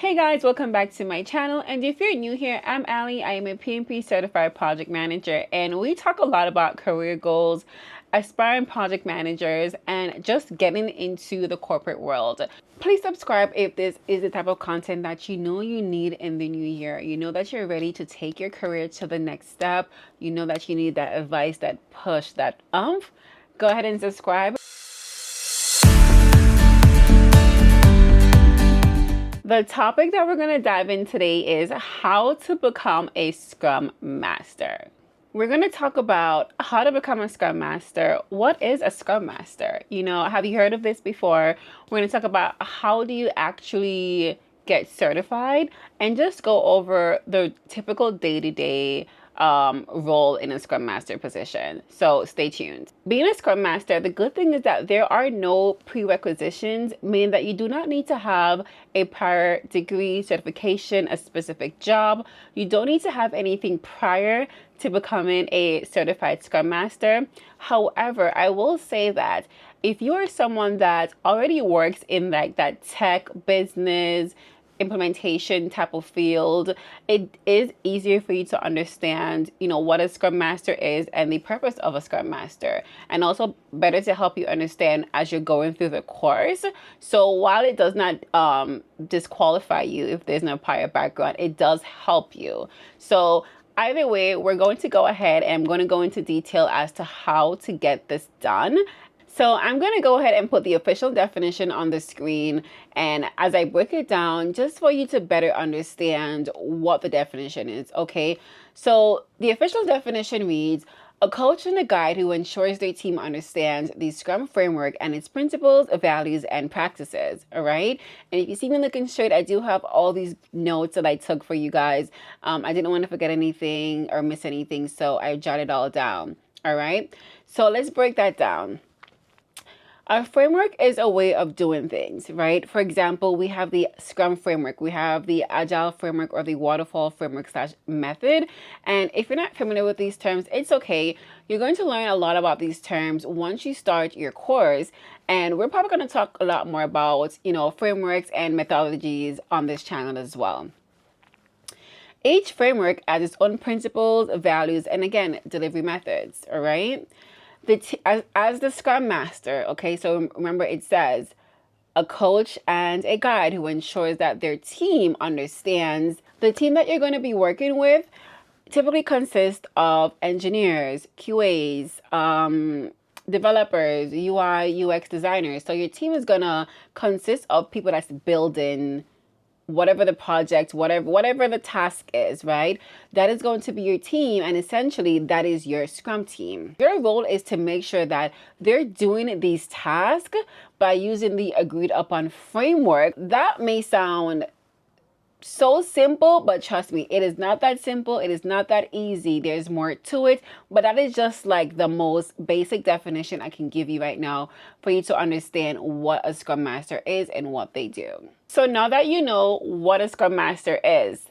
Hey guys, welcome back to my channel. And if you're new here, I'm Ali. I am a PMP certified project manager, and we talk a lot about career goals, aspiring project managers, and just getting into the corporate world. Please subscribe if this is the type of content that you know you need in the new year. You know that you're ready to take your career to the next step. You know that you need that advice, that push, that oomph. Go ahead and subscribe. The topic that we're going to dive in today is how to become a Scrum Master. We're going to talk about how to become a Scrum Master. What is a Scrum Master? Have you heard of this before? We're going to talk about how do you actually get certified and just go over the typical day-to-day role in a Scrum Master position. So stay tuned. Being a Scrum Master, the good thing is that there are no prerequisitions, meaning that you do not need to have a prior degree, certification, a specific job. You don't need to have anything prior to becoming a certified Scrum Master. However, I will say that if you are someone that already works in like that tech business, implementation type of field, it is easier for you to understand, what a Scrum Master is and the purpose of a Scrum Master, and also better to help you understand as you're going through the course. So while it does not disqualify you if there's no prior background, it does help you. So either way, we're going to go ahead and I'm going to go into detail as to how to get this done. So I'm going to go ahead and put the official definition on the screen, and as I break it down, just for you to better understand what the definition is, okay? So the official definition reads, a coach and a guide who ensures their team understands the Scrum framework and its principles, values, and practices, all right? And if you see me looking straight, I do have all these notes that I took for you guys. I didn't want to forget anything or miss anything, so I jotted it all down, all right? So let's break that down. Our framework is a way of doing things, right? For example, we have the Scrum framework, we have the Agile framework or the Waterfall framework / method. And if you're not familiar with these terms, it's okay. You're going to learn a lot about these terms once you start your course. And we're probably going to talk a lot more about, frameworks and methodologies on this channel as well. Each framework has its own principles, values, and again, delivery methods, all right? As the Scrum Master, okay, so remember it says a coach and a guide who ensures that their team understands. The team that you're going to be working with typically consists of engineers, QAs, developers, UI, UX designers. So your team is going to consist of people that's building whatever the project, whatever the task is, right? That is going to be your team, and essentially that is your Scrum team. Your role is to make sure that they're doing these tasks by using the agreed upon framework. That may sound so simple, but trust me, it is not that simple. It is not that easy. There's more to it, but that is just like the most basic definition I can give you right now for you to understand what a Scrum Master is and what they do. So now that you know what a Scrum Master is,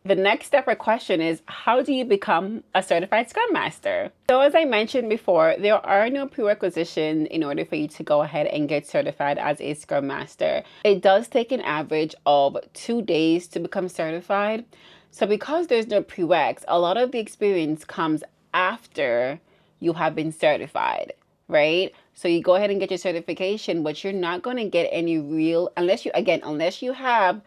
the next step or question is, how do you become a certified Scrum Master? So as I mentioned before, there are no prerequisitions in order for you to go ahead and get certified as a Scrum Master. It does take an average of 2 days to become certified. So because there's no prereqs, a lot of the experience comes after you have been certified, right? So you go ahead and get your certification, but you're not going to get any real, unless you have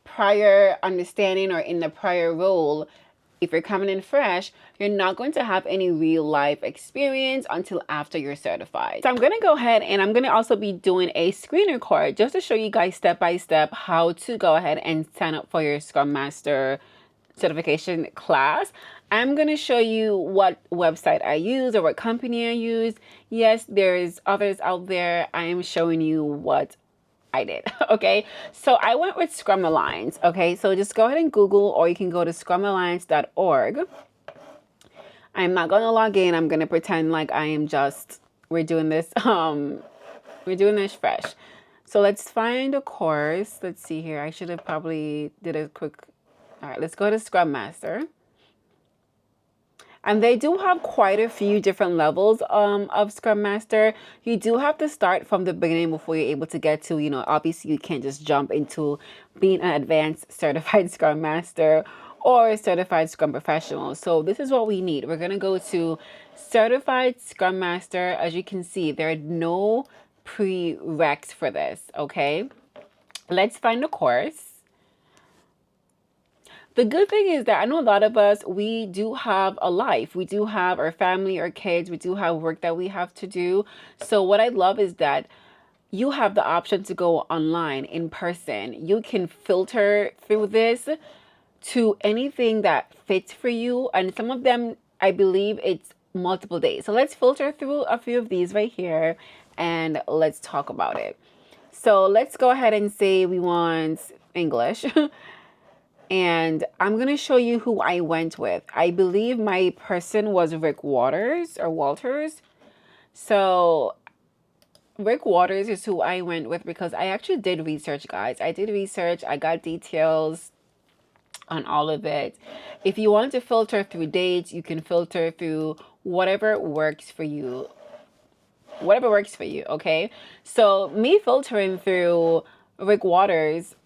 prior understanding or in the prior role. If you're coming in fresh, you're not going to have any real life experience until after you're certified. So I'm going to go ahead and I'm going to also be doing a screen record just to show you guys step by step how to go ahead and sign up for your Scrum Master certification class. I'm going to show you what website I use or what company I use. Yes, there's others out there. I am showing you what I did. Okay, so I went with Scrum Alliance. Okay, so just go ahead and Google, or you can go to scrumalliance.org. I'm not gonna log in. I'm gonna pretend like I am just, we're doing this fresh. So let's find a course. Let's see here. I should have probably did a quick. All right, let's go to Scrum Master. And they do have quite a few different levels of Scrum Master. You do have to start from the beginning before you're able to get to, obviously you can't just jump into being an advanced certified Scrum Master or a certified Scrum Professional. So this is what we need. We're going to go to Certified Scrum Master. As you can see, there are no prereqs for this, okay? Let's find the course. The good thing is that I know a lot of us, we do have a life. We do have our family, our kids. We do have work that we have to do. So what I love is that you have the option to go online in person. You can filter through this to anything that fits for you. And some of them, I believe it's multiple days. So let's filter through a few of these right here and let's talk about it. So let's go ahead and say we want English. And I'm going to show you who I went with. I believe my person was Rick Waters or Walters. So Rick Waters is who I went with because I actually did research, guys. I did research. I got details on all of it. If you want to filter through dates, you can filter through whatever works for you. Whatever works for you, okay? So me filtering through Rick Waters,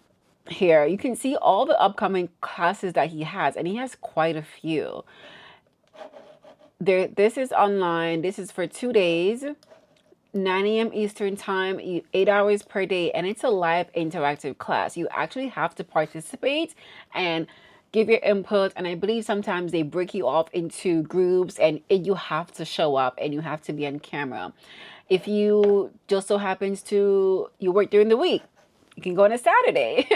here you can see all the upcoming classes that he has, and he has quite a few. This is online. This is for 2 days, 9 a.m. Eastern time, 8 hours per day, and it's a live interactive class. You actually have to participate and give your input, and I believe sometimes they break you off into groups, and you have to show up and you have to be on camera. If you just so happens to you work during the week, you can go on a Saturday.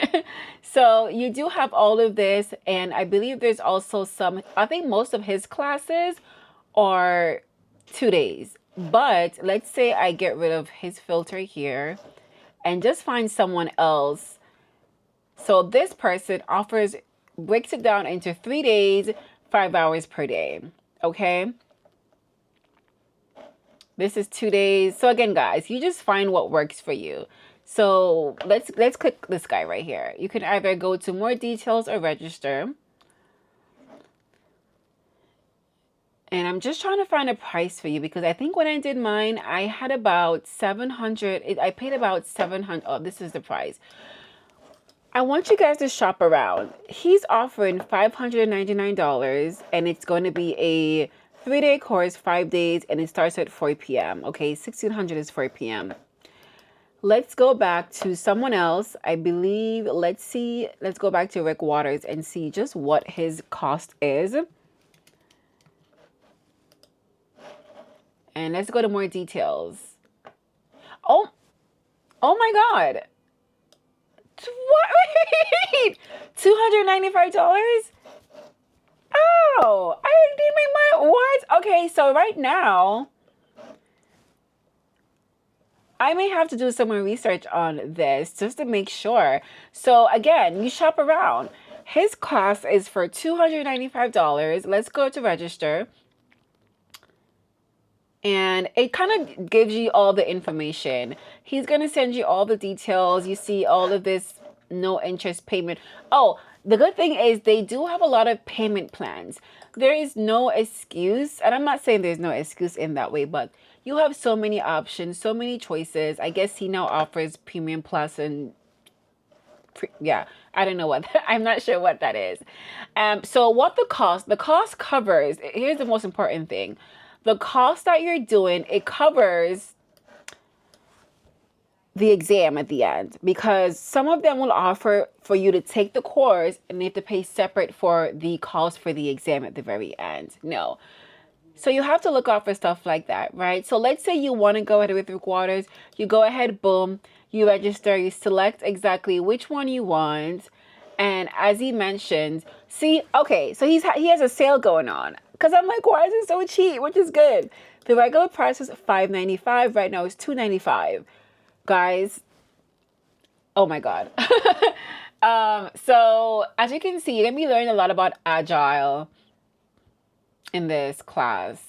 So you do have all of this. And I believe there's also I think most of his classes are 2 days. But let's say I get rid of his filter here and just find someone else. So this person breaks it down into 3 days, 5 hours per day. Okay. This is 2 days. So again, guys, you just find what works for you. So let's click this guy right here. You can either go to more details or register. And I'm just trying to find a price for you because I think when I did mine, I had about 700. I paid about 700. Oh, this is the price. I want you guys to shop around. He's offering $599 and it's going to be a 3-day course, 5 days, and it starts at 4 p.m. Okay, 1600 is 4 p.m. Let's go back to someone else. I believe, let's go back to Rick Waters and see just what his cost is. And let's go to more details. Oh my God. What? Wait, $295? Oh, I didn't make my, what? Okay, so right now, I may have to do some more research on this just to make sure. So again, you shop around. His cost is for $295. Let's go to register. And it kind of gives you all the information. He's going to send you all the details. You see all of this no interest payment. Oh, the good thing is they do have a lot of payment plans. There is no excuse. And I'm not saying there's no excuse in that way, but you have so many options, so many choices. I guess he now offers Premium Plus and yeah, I don't know what I'm not sure what that is. So what the cost covers, here's the most important thing. The cost that you're doing, it covers the exam at the end, because some of them will offer for you to take the course and you have to pay separate for the cost for the exam at the very end. No. So you have to look out for stuff like that, right? So let's say you want to go ahead with Rick Waters. You go ahead, boom, you register, you select exactly which one you want. And as he mentioned, see, okay, so he has a sale going on. Because I'm like, why is it so cheap? Which is good. The regular price is $5.95. Right now it's $2.95. Guys, oh my God. So as you can see, you're going to be learning a lot about Agile in this class.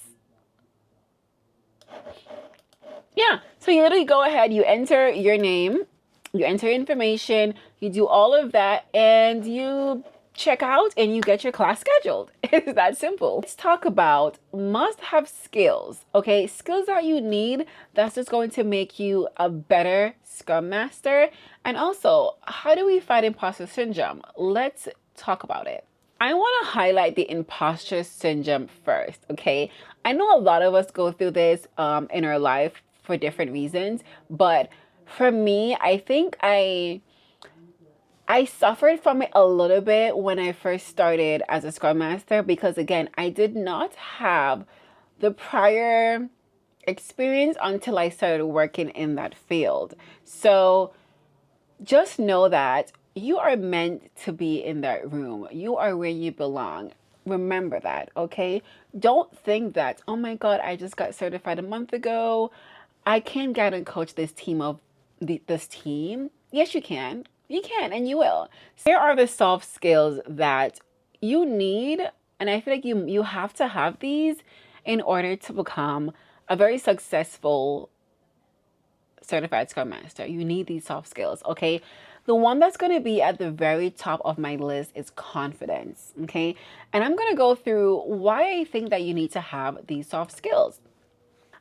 Yeah, so you literally go ahead, you enter your name, you enter information, you do all of that, and you check out and you get your class scheduled. It's that simple. Let's talk about must-have skills, okay? Skills that you need that's just going to make you a better Scrum Master. And also, how do we fight imposter syndrome? Let's talk about it. I want to highlight the imposter syndrome first, okay? I know a lot of us go through this in our life for different reasons, but for me, I think I suffered from it a little bit when I first started as a Scrum Master because, again, I did not have the prior experience until I started working in that field. So just know that you are meant to be in that room. You are where you belong. Remember that, okay? Don't think that, oh my God, I just got certified a month ago. I can guide and coach this this team. Yes, you can. You can and you will. Here are the soft skills that you need, and I feel like you have to have these in order to become a very successful certified Scrum Master. You need these soft skills, okay? The one that's going to be at the very top of my list is confidence, okay? And I'm going to go through why I think that you need to have these soft skills.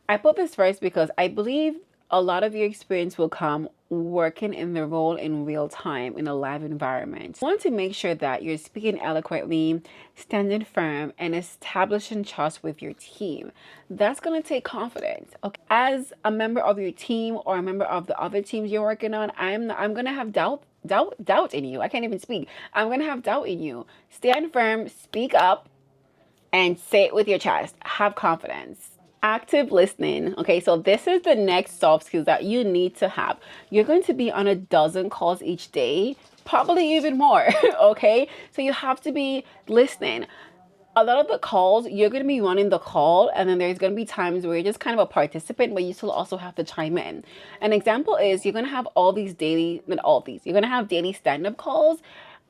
I put this first because I believe a lot of your experience will come working in the role in real time in a live environment. You want to make sure that you're speaking eloquently, standing firm, and establishing trust with your team. That's going to take confidence. Okay. As a member of your team or a member of the other teams you're working on, I'm going to have doubt in you. I can't even speak. I'm going to have doubt in you. Stand firm, speak up, and say it with your chest. Have confidence. Active listening. Okay, so this is the next soft skills that you need to have. You're going to be on a dozen calls each day, probably even more. Okay, so you have to be listening. A lot of the calls, you're going to be running the call, and then there's going to be times where you're just kind of a participant, but you still also have to chime in. An example is you're going to have you're going to have daily stand-up calls,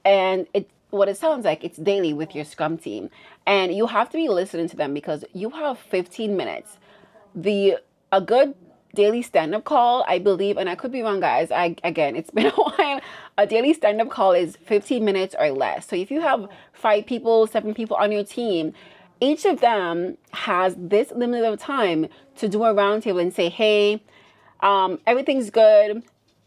and what it sounds like, it's daily with your Scrum team. And you have to be listening to them because you have 15 minutes. A good daily stand-up call, I believe, and I could be wrong, guys. Again, it's been a while. A daily stand-up call is 15 minutes or less. So if you have 5 people, 7 people on your team, each of them has this limit of time to do a roundtable and say, hey, everything's good.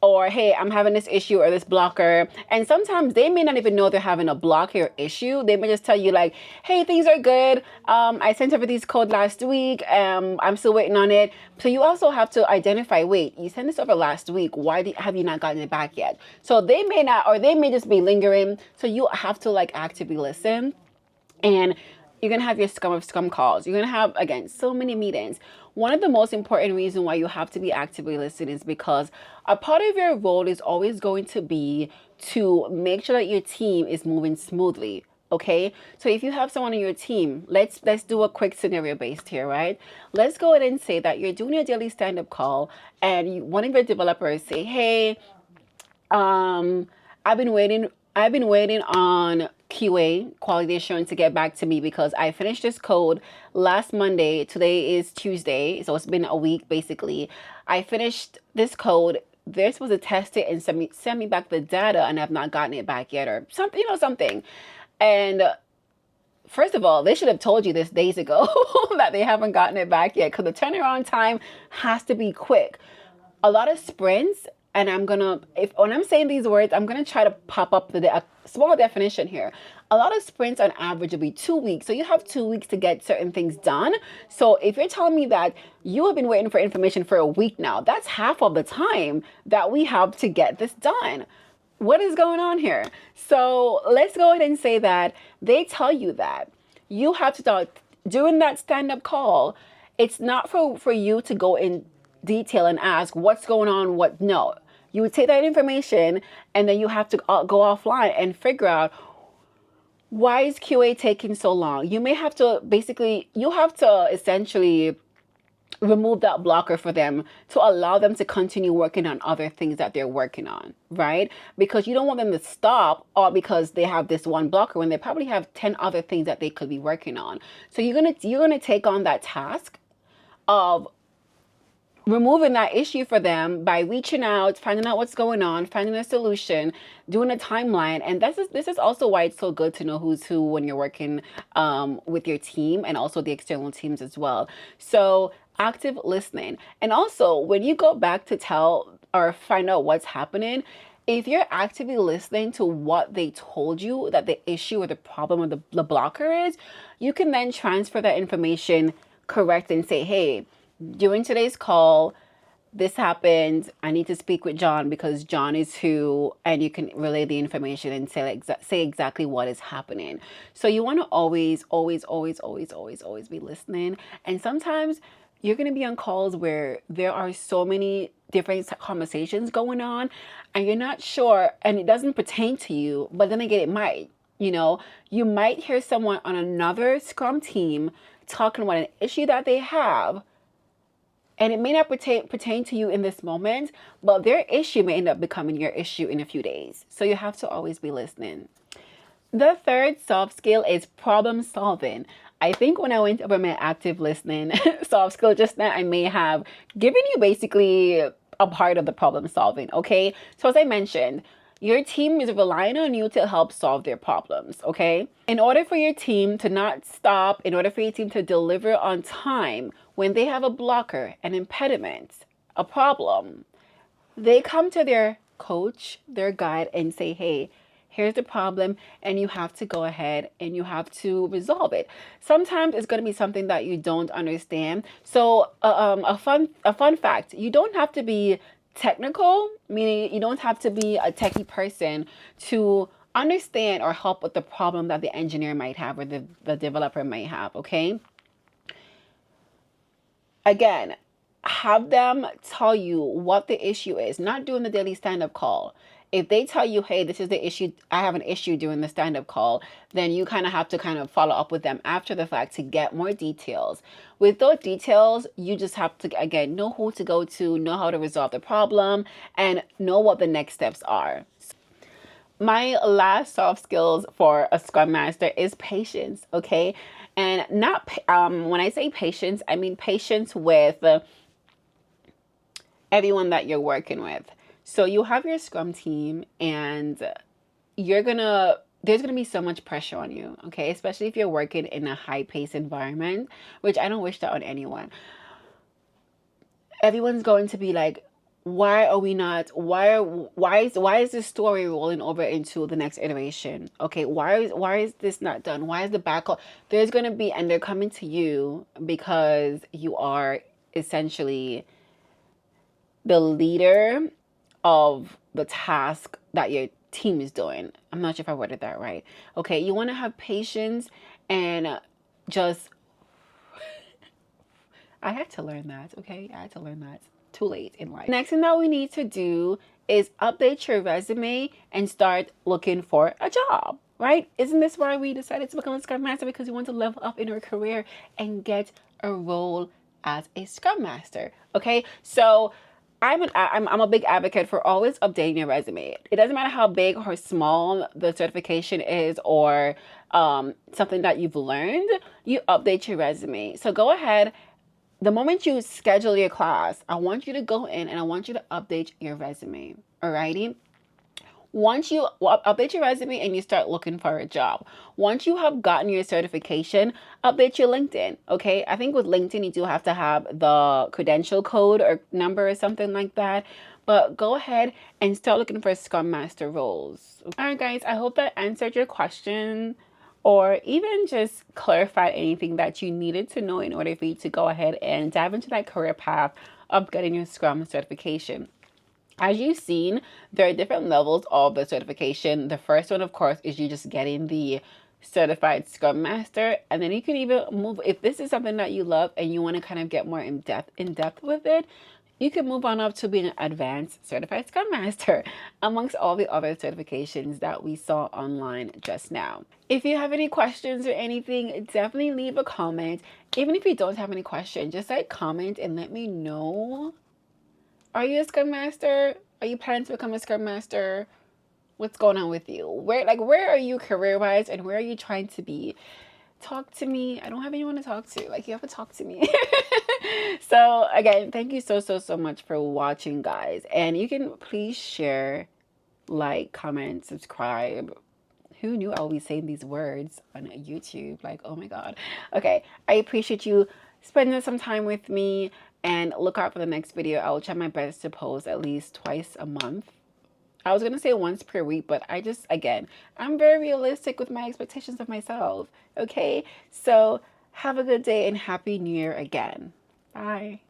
Or, hey, I'm having this issue or this blocker. And sometimes they may not even know they're having a blocker or issue. They may just tell you like, hey, things are good. I sent over this code last week. I'm still waiting on it. So you also have to identify, wait, you sent this over last week. Why have you not gotten it back yet? So they may not, or they may just be lingering. So you have to like actively listen. And you're going to have your Scrum calls. You're going to have, again, so many meetings. One of the most important reasons why you have to be actively listening is because a part of your role is always going to be to make sure that your team is moving smoothly. Okay, so if you have someone on your team, let's do a quick scenario based here, right? Let's go ahead and say that you're doing your daily stand-up call, and one of your developers say, hey, I've been waiting on QA, quality assurance, to get back to me because I finished this code last Monday. Today is Tuesday, so it's been a week basically. I finished this code. They're supposed to test it and send me back the data, and I've not gotten it back yet, or something, something. And first of all, they should have told you this days ago that they haven't gotten it back yet, because the turnaround time has to be quick. A lot of sprints, and when I'm saying these words, I'm gonna try to pop up a small definition here. A lot of sprints on average will be 2 weeks. So you have 2 weeks to get certain things done. So if you're telling me that you have been waiting for information for a week now, that's half of the time that we have to get this done. What is going on here? So let's go ahead and say that they tell you that you have to start during that stand-up call. It's not for you to go in detail and ask what's going on, no. You would take that information and then you have to go offline and figure out, why is QA taking so long? You may have to essentially remove that blocker for them to allow them to continue working on other things that they're working on, right? Because you don't want them to stop all because they have this one blocker when they probably have 10 other things that they could be working on. So you're gonna take on that task of removing that issue for them by reaching out, finding out what's going on, finding a solution, doing a timeline. And this is also why it's so good to know who's who when you're working with your team and also the external teams as well. So active listening. And also when you go back to tell or find out what's happening, if you're actively listening to what they told you that the issue or the problem or the blocker is, you can then transfer that information correct and say, hey, during today's call, this happened. I need to speak with John because John is who, and you can relay the information and say say exactly what is happening. So you want to always be listening. And sometimes you're going to be on calls where there are so many different conversations going on and you're not sure, and it doesn't pertain to you, but then again, it might. You might hear someone on another Scrum team talking about an issue that they have, and it may not pertain to you in this moment, but their issue may end up becoming your issue in a few days. So you have to always be listening. The third soft skill is problem solving. I think when I went over my active listening soft skill just now, I may have given you basically a part of the problem solving, okay? So as I mentioned, your team is relying on you to help solve their problems, okay? In order for your team to not stop, in order for your team to deliver on time, when they have a blocker, an impediment, a problem, they come to their coach, their guide, and say, hey, here's the problem, and you have to go ahead and you have to resolve it. Sometimes it's going to be something that you don't understand. So a fun fact, you don't have to be technical, meaning you don't have to be a techie person to understand or help with the problem that the engineer might have or the developer might have, okay? Again, have them tell you what the issue is, not doing the daily stand-up call. If they tell you, hey, this is the issue, I have an issue during the stand-up call, then you kind of have to kind of follow up with them after the fact to get more details. With those details, you just have to, again, know who to go to, know how to resolve the problem, and know what the next steps are. My last soft skills for a Scrum Master is patience, okay? And not when I say patience, I mean patience with everyone that you're working with. So you have your Scrum team and there's gonna be so much pressure on you, okay? Especially if you're working in a high-paced environment, which I don't wish that on anyone. Everyone's going to be like, why is this story rolling over into the next iteration? Okay, why is this not done? Why is the backlog? There's gonna be, and they're coming to you because you are essentially the leader of the task that your team is doing. I'm not sure if I worded that right. Okay, you want to have patience and just I had to learn that, okay? I had to learn that. Too late in life. Next thing that we need to do is update your resume and start looking for a job, right? Isn't this why we decided to become a Scrum Master? Because we want to level up in our career and get a role as a Scrum Master, okay? So I'm a big advocate for always updating your resume. It doesn't matter how big or small the certification is or something that you've learned, you update your resume. So go ahead. The moment you schedule your class, I want you to go in and I want you to update your resume. Alrighty? Once you update your resume and you start looking for a job, once you have gotten your certification, update your LinkedIn. Okay? I think with LinkedIn, you do have to have the credential code or number or something like that. But go ahead and start looking for Scrum Master roles. All right, guys, I hope that answered your question, or even just clarify anything that you needed to know in order for you to go ahead and dive into that career path of getting your Scrum certification. As you've seen, there are different levels of the certification. The first one, of course, is you just getting the Certified Scrum Master, and then you can even move, if this is something that you love and you want to kind of get more in depth with it, you can move on up to being an advanced Certified Scrum Master amongst all the other certifications that we saw online just now. If you have any questions or anything, definitely leave a comment. Even if you don't have any questions, just like comment and let me know. Are you a Scrum Master? Are you planning to become a Scrum Master? What's going on with you? Where are you career-wise and where are you trying to be? talk to me. I don't have anyone to talk to. Like, you have to talk to me. So again, thank you so much for watching, guys. And you can please share, like, comment, subscribe. Who knew I'll be saying these words on YouTube? Like, oh my God. Okay, I appreciate you spending some time with me, and look out for the next video. I will try my best to post at least twice a month. I was gonna say once per week, but again, I'm very realistic with my expectations of myself. Okay, so have a good day and happy new year again. Bye.